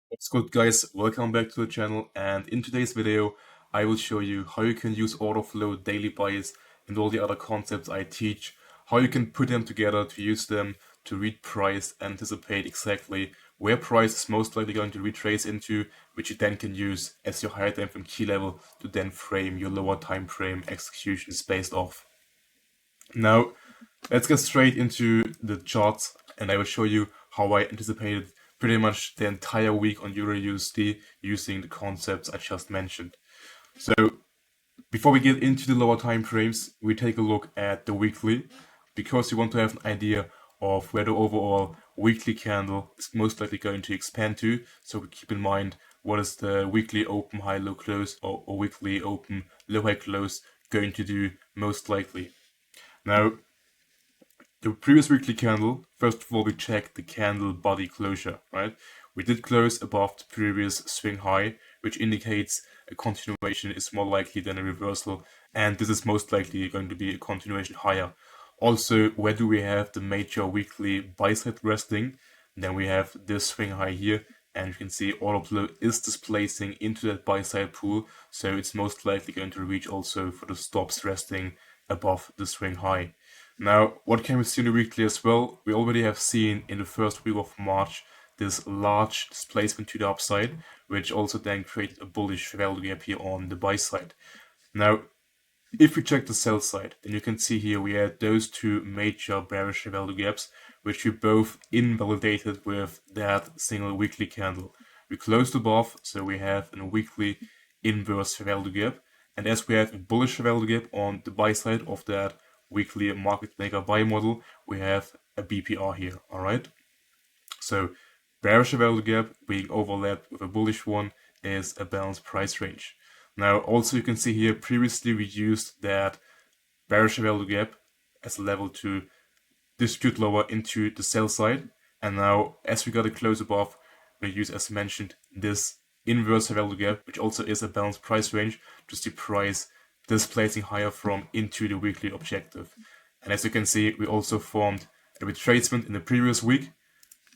What's good, guys? Welcome back to the channel, and in today's video I will show you how you can use order flow, daily bias and all the other concepts I teach, how you can put them together to use them to read price, anticipate exactly where price is most likely going to retrace into, which you then can use as your higher time frame key level to then frame your lower time frame executions based off. Now let's get straight into the charts, and I will show you how I anticipated pretty much the entire week on EURUSD using the concepts I just mentioned. So before we get into the lower time frames, we take a look at the weekly, because you want to have an idea of where the overall weekly candle is most likely going to expand to. So we keep in mind what is the weekly open high low close or weekly open low high close going to do most likely. Now, the previous weekly candle, first of all, we checked the candle body closure, right? We did close above the previous swing high, which indicates a continuation is more likely than a reversal, and this is most likely going to be a continuation higher. Also, where do we have the major weekly buy side resting? Then we have this swing high here, and you can see order flow is displacing into that buy side pool, so it's most likely going to reach also for the stops resting above the swing high. Now, what can we see in the weekly as well? We already have seen in the first week of March this large displacement to the upside, which also then created a bullish value gap here on the buy side. Now, if we check the sell side, then you can see here we had those two major bearish value gaps, which we both invalidated with that single weekly candle. We closed above, so we have a weekly inverse value gap, and as we have a bullish value gap on the buy side of that weekly market maker buy model, we have a BPR here, alright? So bearish value gap being overlapped with a bullish one is a balanced price range. Now also you can see here previously we used that bearish value gap as a level to distribute lower into the sell side, and now as we got a close above, we use, as mentioned, this inverse value gap, which also is a balanced price range, to see price displacing higher from into the weekly objective. And as you can see, we also formed a retracement in the previous week,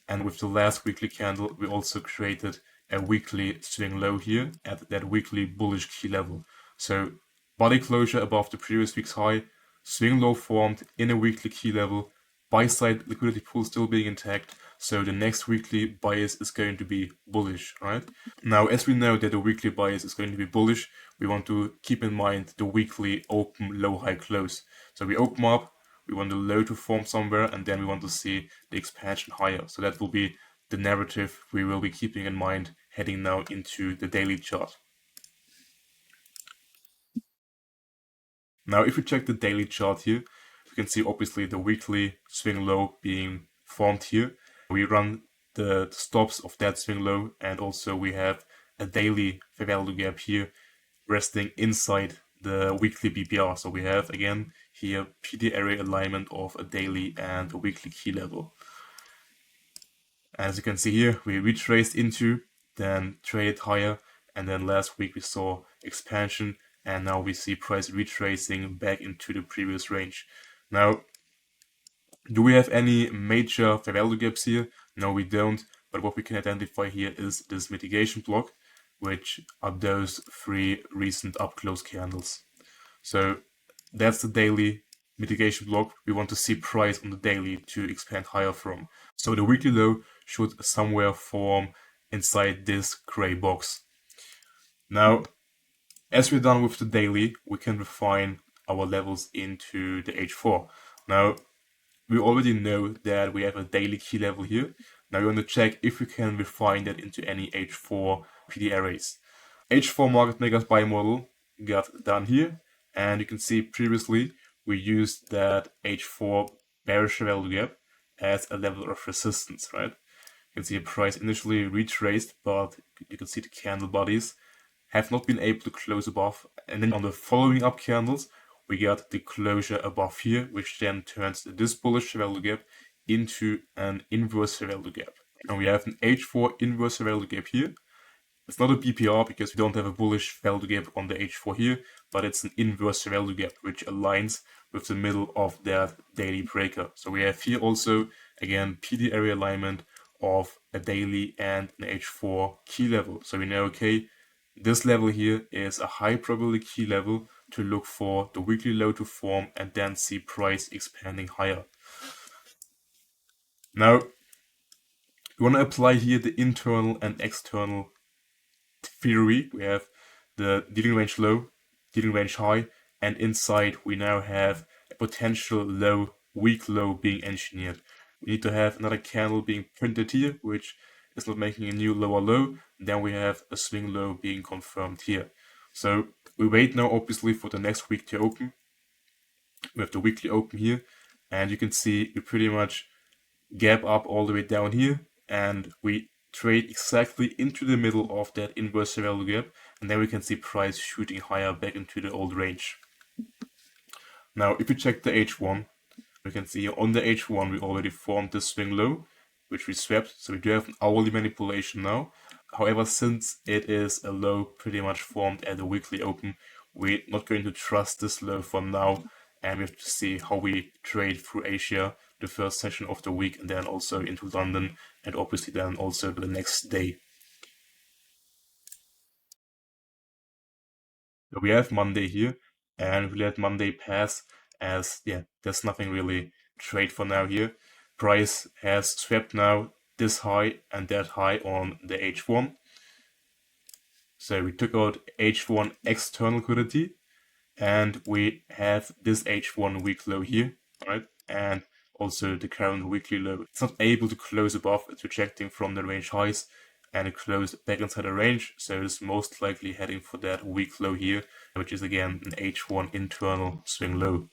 and with the last weekly candle we also created a weekly swing low here at that weekly bullish key level. So body closure above the previous week's high, swing low formed in a weekly key level, buy side liquidity pool still being intact, so the next weekly bias is going to be bullish, right? Now, as we know that the weekly bias is going to be bullish, we want to keep in mind the weekly open low high close. So we open up, we want the low to form somewhere, and then we want to see the expansion higher. So that will be the narrative we will be keeping in mind heading now into the daily chart. Now, if we check the daily chart here, you can see obviously the weekly swing low being formed here. We run the stops of that swing low, and also we have a daily fair value gap here resting inside the weekly BPR. So we have again here PD area alignment of a daily and a weekly key level. As you can see here, we retraced into, then traded higher, and then last week we saw expansion, and now we see price retracing back into the previous range. Now, do we have any major fair value gaps here? No, we don't, but what we can identify here is this mitigation block, which are those three recent up close candles. So that's the daily mitigation block we want to see price on the daily to expand higher from. So the weekly low should somewhere form inside this gray box. Now, as we're done with the daily, we can refine our levels into the H4. Now, we already know that we have a daily key level here. Now we want to check if we can refine that into any H4 PD arrays. H4 market makers buy model got done here, and you can see previously we used that H4 bearish value gap as a level of resistance, right? You can see a price initially retraced, but you can see the candle bodies have not been able to close above, and then on the following up candles we got the closure above here, which then turns this bullish value gap into an inverse value gap. And we have an H4 inverse value gap here. It's not a BPR because we don't have a bullish value gap on the H4 here, but it's an inverse value gap which aligns with the middle of that daily breaker. So we have here also, again, PD area alignment of a daily and an H4 key level. So we know, okay, this level here is a high probability key level to look for the weekly low to form and then see price expanding higher. Now, we want to apply here the internal and external theory. We have the dealing range low, dealing range high, and inside we now have a potential low, weak low being engineered. We need to have another candle being printed here, which is not making a new lower low. Then we have a swing low being confirmed here. So we wait now obviously for the next week to open. We have the weekly open here, and you can see we pretty much gap up all the way down here, and we trade exactly into the middle of that inverse value gap, and then we can see price shooting higher back into the old range. Now, if we check the H1, we can see on the H1 we already formed this swing low, which we swept, so we do have an hourly manipulation now. However, since it is a low pretty much formed at the weekly open, we're not going to trust this low for now, and we have to see how we trade through Asia the first session of the week, and then also into London, and obviously then also the next day. So we have Monday here, and we let Monday pass as, yeah, there's nothing really trade for now here. Price has swept now this high and that high on the H1. So we took out H1 external liquidity, and we have this H1 week low here, right? And also the current weekly low. It's not able to close above, it's rejecting from the range highs, and it closed back inside the range, so it's most likely heading for that week low here, which is again an H1 internal swing low.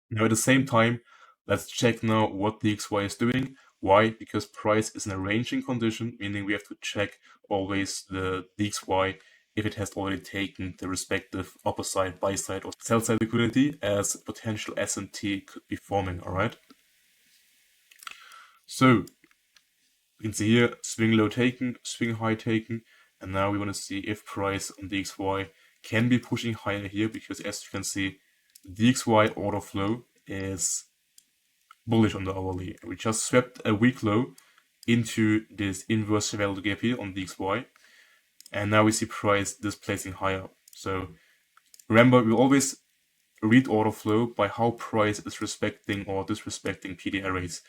Now at the same time, let's check now what the XY is doing. Why? Because price is in a ranging condition, meaning we have to check always the DXY if it has already taken the respective upper side, buy side, or sell side liquidity as potential SMT could be forming, alright? So, you can see here, swing low taken, swing high taken, and now we want to see if price on DXY can be pushing higher here, because as you can see, DXY order flow is bullish on the hourly. We just swept a week low into this inverse value gap here on DXY, and now we see price displacing higher. So remember, we always read order flow by how price is respecting or disrespecting PD arrays.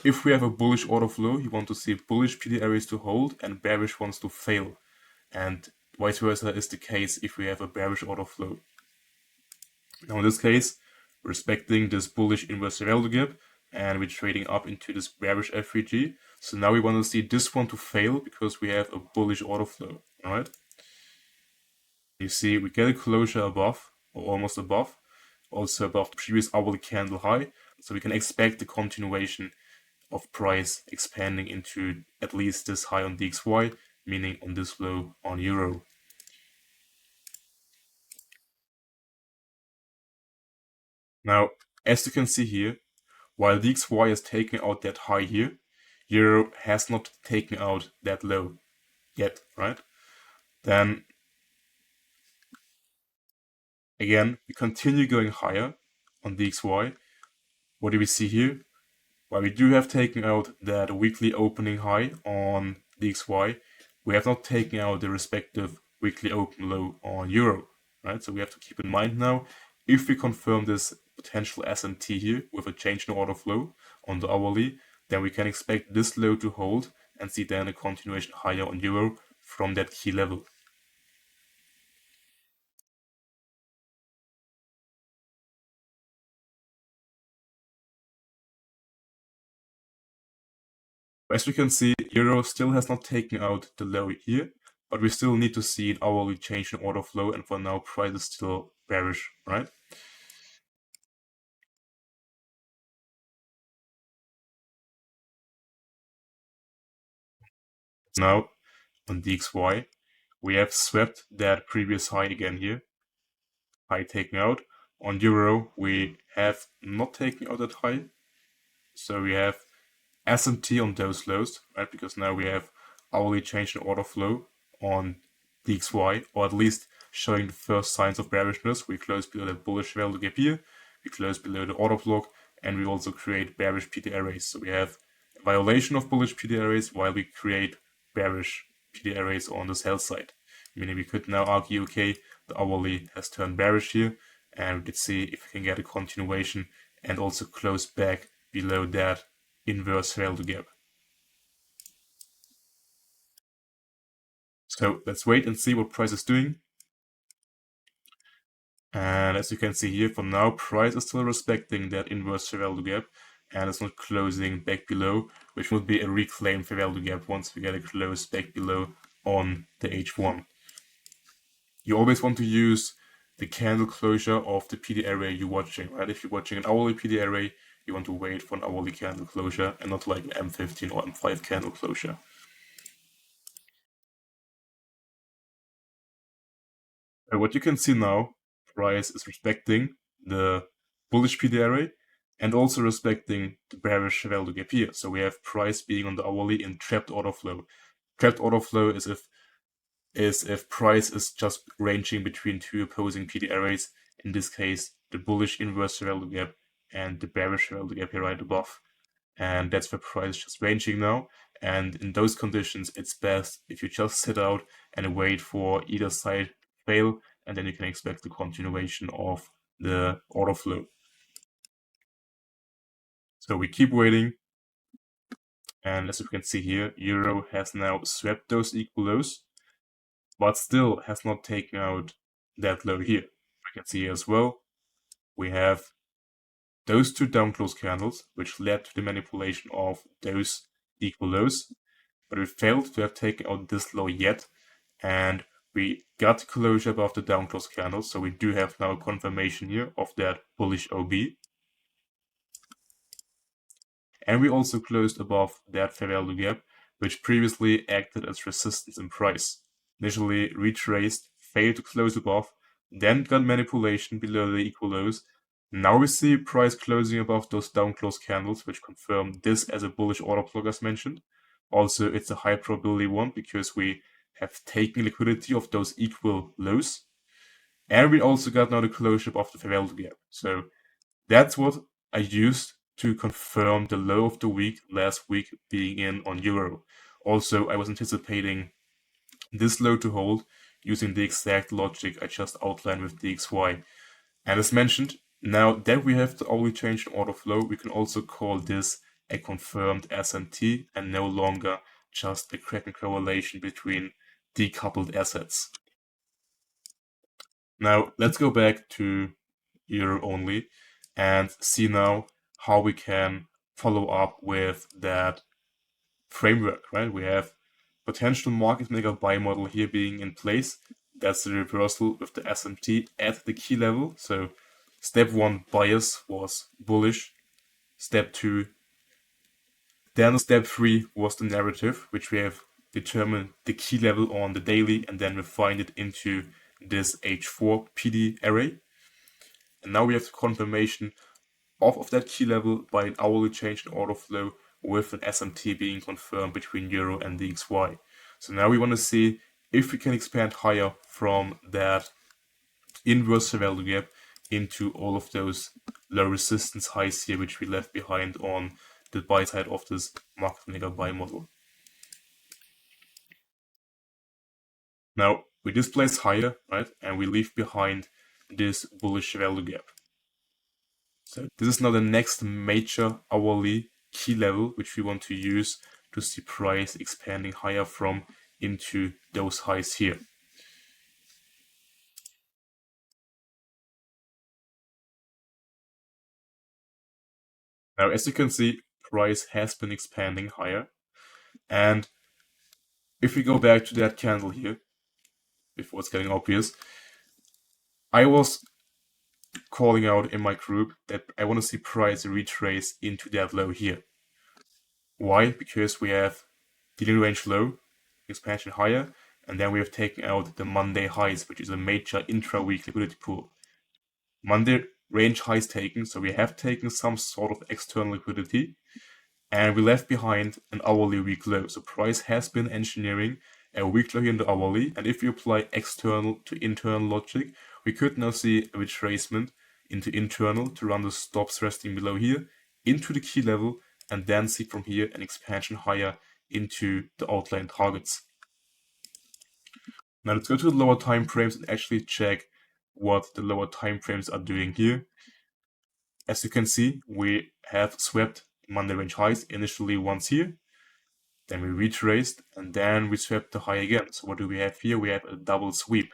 If we have a bullish order flow, you want to see bullish PD arrays to hold and bearish ones to fail, and vice versa is the case if we have a bearish order flow. Now in this case, respecting this bullish inverse value gap, and we're trading up into this bearish F3G. So now we want to see this one to fail because we have a bullish order flow, alright? You see we get a closure above, or almost above, also above the previous hourly candle high, so we can expect the continuation of price expanding into at least this high on DXY, meaning on this low on Euro. Now, as you can see here, while DXY is taking out that high here, Euro has not taken out that low yet, right? Then, again, we continue going higher on DXY. What do we see here? While we do have taken out that weekly opening high on DXY, we have not taken out the respective weekly open low on Euro, right? So we have to keep in mind now, if we confirm this potential SMT here with a change in order flow on the hourly, then we can expect this low to hold and see then a continuation higher on Euro from that key level. As we can see, Euro still has not taken out the low here, but we still need to see an hourly change in order flow, and for now price is still bearish, right? Now on DXY, we have swept that previous high again here, high taken out. On Euro, we have not taken out that high, so we have SMT on those lows, right? Because now we have hourly change in order flow on DXY, or at least showing the first signs of bearishness. We close below that bullish value gap here. we close below the order block, and we also create bearish PD arrays. So we have a violation of bullish PD arrays while we create bearish PD arrays on the sell side. Meaning we could now argue, okay, the hourly has turned bearish here, and we could see if we can get a continuation and also close back below that inverse fair value gap. So let's wait and see what price is doing. And as you can see here, for now, price is still respecting that inverse fair value gap and it's not closing back below, which would be a reclaimed fair value gap once we get a close back below on the H1. You always want to use the candle closure of the PD array you're watching, right? If you're watching an hourly PD array, you want to wait for an hourly candle closure and not like an M15 or M5 candle closure. And what you can see now, price is respecting the bullish PD array and also respecting the bearish value gap here. So we have price being on the hourly in trapped order flow. Trapped order flow is if price is just ranging between two opposing PD arrays, in this case the bullish inverse value gap and the bearish value gap here right above. And that's where price is just ranging now. And in those conditions, it's best if you just sit out and wait for either side to fail, and then you can expect the continuation of the order flow. So we keep waiting. And as you can see here, Euro has now swept those equal lows, but still has not taken out that low here. We can see here as well, we have those two down close candles, which led to the manipulation of those equal lows, but we failed to have taken out this low yet, and we got closure above the down close candle, so we do have now a confirmation here of that bullish OB. And we also closed above that fair value gap, which previously acted as resistance in price. Initially retraced, failed to close above, then got manipulation below the equal lows. Now we see price closing above those down close candles, which confirm this as a bullish order block as mentioned. Also, it's a high probability one because we have taken liquidity of those equal lows. And we also got now the closure above the fair value gap. So that's what I used to confirm the low of the week last week being in on Euro. Also, I was anticipating this low to hold using the exact logic I just outlined with DXY. And as mentioned, now that we have the hourly change in order flow, we can also call this a confirmed SMT and no longer just a Kraken correlation between decoupled assets. Now let's go back to Euro only and see now how we can follow up with that framework, right? We have potential market maker buy model here being in place. That's the reversal with the SMT at the key level. So step 1 bias was bullish. Step 2, then step 3 was the narrative, which we have determined the key level on the daily and then refined it into this H4 PD array. And now we have the confirmation of that key level by an hourly change in order flow with an SMT being confirmed between Euro and DXY. So now we want to see if we can expand higher from that inverse value gap into all of those low resistance highs here, which we left behind on the buy side of this market maker buy model. Now we displace higher, right, and we leave behind this bullish value gap. So this is now the next major hourly key level which we want to use to see price expanding higher from into those highs here. Now as you can see, price has been expanding higher, and if we go back to that candle here, before it's getting obvious, I was calling out in my group that I want to see price retrace into that low here. Why? Because we have dealing range low, expansion higher, and then we have taken out the Monday highs, which is a major intra-week liquidity pool. Monday range highs taken, so we have taken some sort of external liquidity, and we left behind an hourly week low. So price has been engineering a week low here in the hourly, and if we apply external to internal logic, we could now see a retracement into internal to run the stops resting below here into the key level, and then see from here an expansion higher into the outline targets. Now let's go to the lower time frames and actually check what the lower time frames are doing here. As you can see, we have swept Monday range highs initially once here, then we retraced, and then we swept the high again. So what do we have here? We have a double sweep.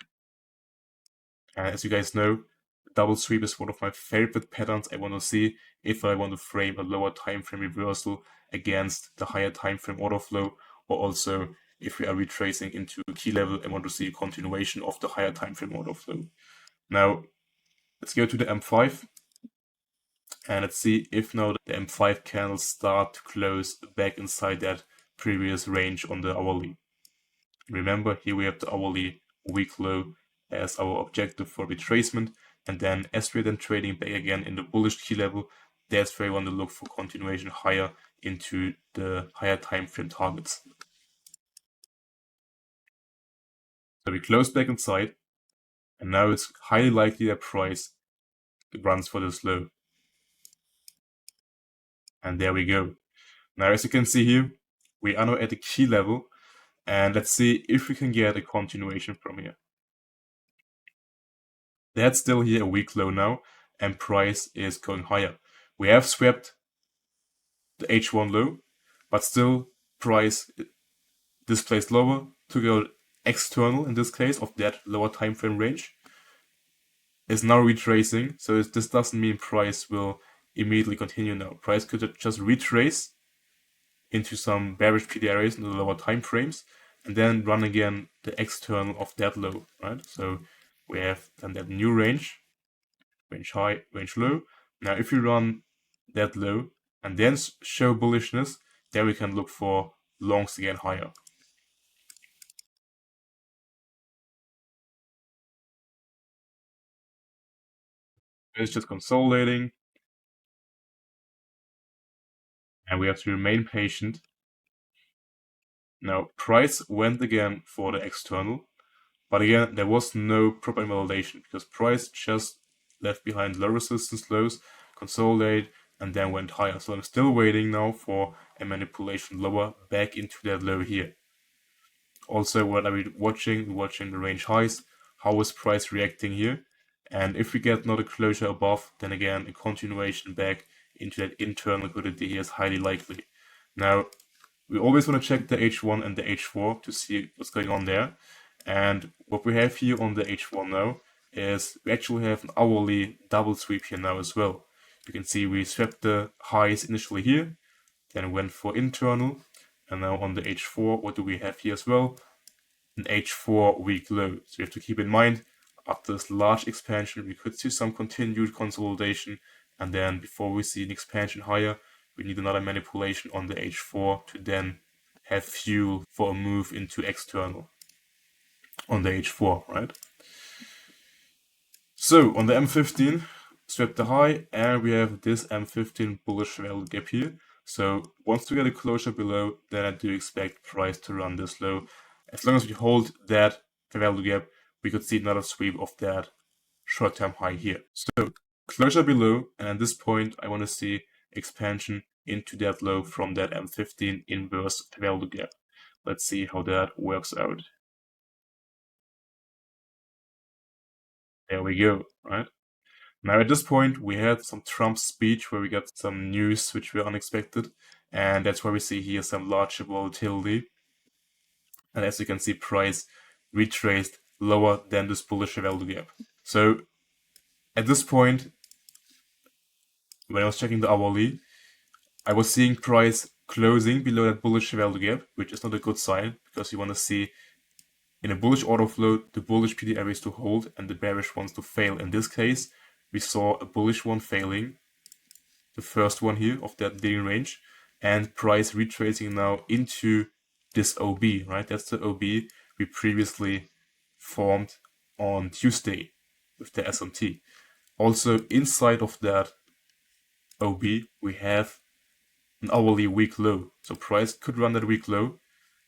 And as you guys know, double sweep is one of my favorite patterns I want to see if I want to frame a lower time frame reversal against the higher time frame order flow, or also if we are retracing into a key level and want to see a continuation of the higher time frame order flow. Now, let's go to the M5 and let's see if now the M5 candles start to close back inside that previous range on the hourly. Remember, here we have the hourly week low as our objective for retracement, and then as we're then trading back again in the bullish key level, that's where we want to look for continuation higher into the higher time frame targets. So we close back inside, and now it's highly likely that price runs for this low. And there we go. Now as you can see here, we are now at the key level, and let's see if we can get a continuation from here. That's still here a weak low now, and price is going higher. We have swept the H1 low, but still price displaced lower to go external in this case of that lower time frame range. Is now retracing, so this doesn't mean price will immediately continue now. Price could just retrace into some bearish PD areas in the lower time frames, and then run again the external of that low, right? So we have then that new range high, range low. Now if we run that low and then show bullishness, then we can look for longs again higher. It's just consolidating, and we have to remain patient. Now price went again for the external, but again there was no proper invalidation because price just left behind low resistance lows, consolidate, and then went higher. So I'm still waiting now for a manipulation lower back into that low here. Also, what are we watching? Watching the range highs. How is price reacting here? And if we get not a closure above, then again a continuation back into that internal liquidity here is highly likely. Now, we always want to check the H1 and the H4 to see what's going on there. And what we have here on the H1 now is we actually have an hourly double sweep here now as well. You can see we swept the highs initially here, then went for internal, and now on the H4, what do we have here as well? An H4 weak low. So you have to keep in mind, after this large expansion, we could see some continued consolidation, and then before we see an expansion higher, we need another manipulation on the H4 to then have fuel for a move into external on the H4, right? So on the M15, swept the high, and we have this M15 bullish value gap here. So once we get a closure below, then I do expect price to run this low. As long as we hold that value gap, we could see another sweep of that short-term high here. So closure below, and at this point, I want to see expansion into that low from that M15 inverse value gap. Let's see how that works out. There we go, right? Now at this point, we had some Trump speech where we got some news which were unexpected, and that's why we see here some larger volatility. And as you can see, price retraced lower than this bullish value gap. So at this point, when I was checking the hourly, I was seeing price closing below that bullish value gap, which is not a good sign because you want to see in a bullish order flow, the bullish PD areas to hold and the bearish ones to fail. In this case, we saw a bullish one failing, the first one here of that daily range, and price retracing now into this OB, right? That's the OB we previously formed on Tuesday with the SMT. Also, inside of that OB, we have an hourly weak low. So price could run that weak low,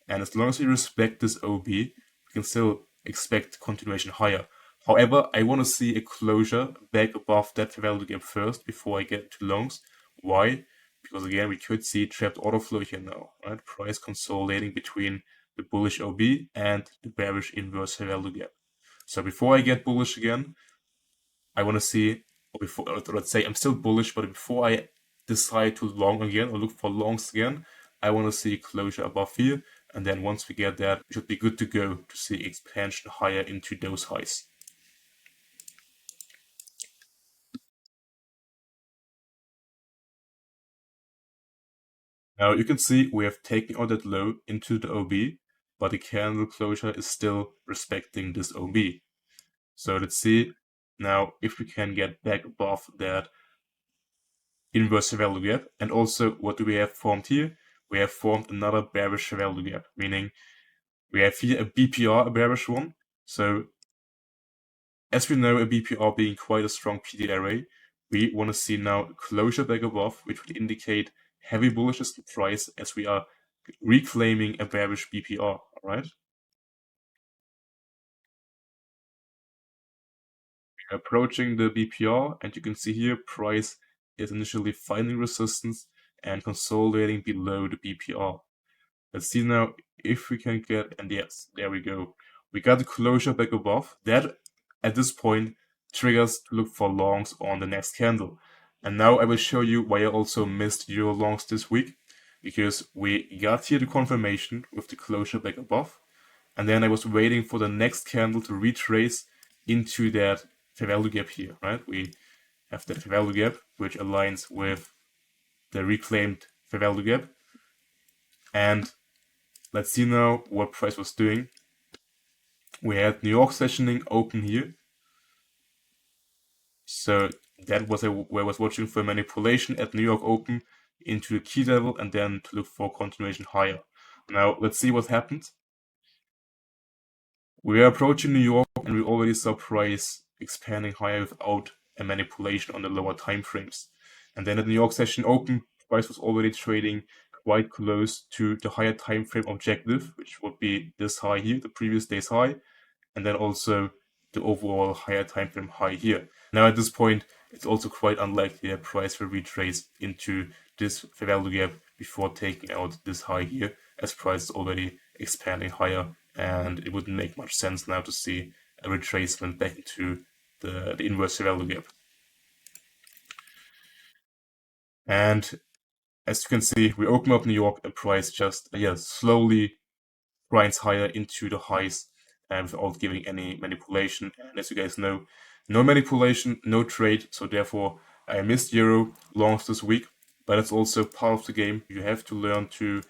and as long as we respect this OB, we can still expect continuation higher. However, I want to see a closure back above that fair value gap first before I get to longs. Why? Because again, we could see trapped order flow here now, right? Price consolidating between the bullish OB and the bearish inverse fair value gap. So before I get bullish again, I want to see, or let's say I'm still bullish, but before I decide to long again or look for longs again, I want to see closure above here. And then once we get that, we should be good to go to see expansion higher into those highs. Now you can see we have taken out that low into the OB, but the candle closure is still respecting this OB. So let's see now if we can get back above that inverse value gap. And also, what do we have formed here? We have formed another bearish value gap, meaning we have here a BPR, a bearish one. So as we know, a BPR being quite a strong PD array, we want to see now closure back above, which would indicate heavy bullishness in price as we are reclaiming a bearish BPR, alright? We're approaching the BPR, and you can see here price is initially finding resistance and consolidating below the BPR. Let's see now if we can get, and yes, there we go. We got the closure back above. That, at this point, triggers to look for longs on the next candle. And now I will show you why I also missed Euro longs this week. Because we got here the confirmation with the closure back above. And then I was waiting for the next candle to retrace into that fair value gap here, right? We have that fair value gap, which aligns with the reclaimed fair value gap. And let's see now what price was doing. We had New York sessioning open here. So that was where I was watching for manipulation at New York open into the key level and then to look for continuation higher. Now let's see what happened. We are approaching New York and we already saw price expanding higher without a manipulation on the lower time frames. And then at New York session open, price was already trading quite close to the higher time frame objective, which would be this high here, the previous day's high, and then also the overall higher time frame high here. Now at this point, it's also quite unlikely that price will retrace into this fair value gap before taking out this high here, as price is already expanding higher, and it wouldn't make much sense now to see a retracement back into the inverse fair value gap. And as you can see, we open up New York and price just slowly grinds higher into the highs without giving any manipulation. And as you guys know, no manipulation, no trade. So therefore, I missed Euro longs this week. But it's also part of the game. You have to learn to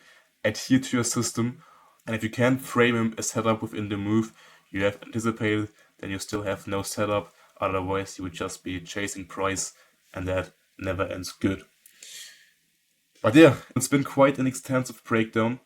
adhere to your system. And if you can't frame a setup within the move you have anticipated, then you still have no setup. Otherwise, you would just be chasing price, and that never ends good. But yeah, it's been quite an extensive breakdown.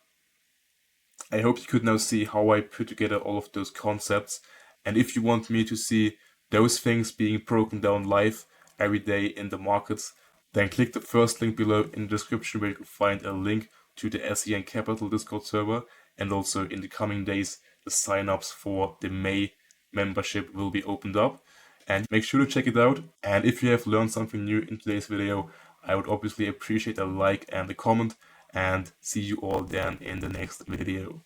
I hope you could now see how I put together all of those concepts. And if you want me to see those things being broken down live every day in the markets, then click the first link below in the description where you can find a link to the SEN Capital Discord server. And also in the coming days, the signups for the May membership will be opened up. And make sure to check it out. And if you have learned something new in today's video, I would obviously appreciate a like and a comment. And see you all then in the next video.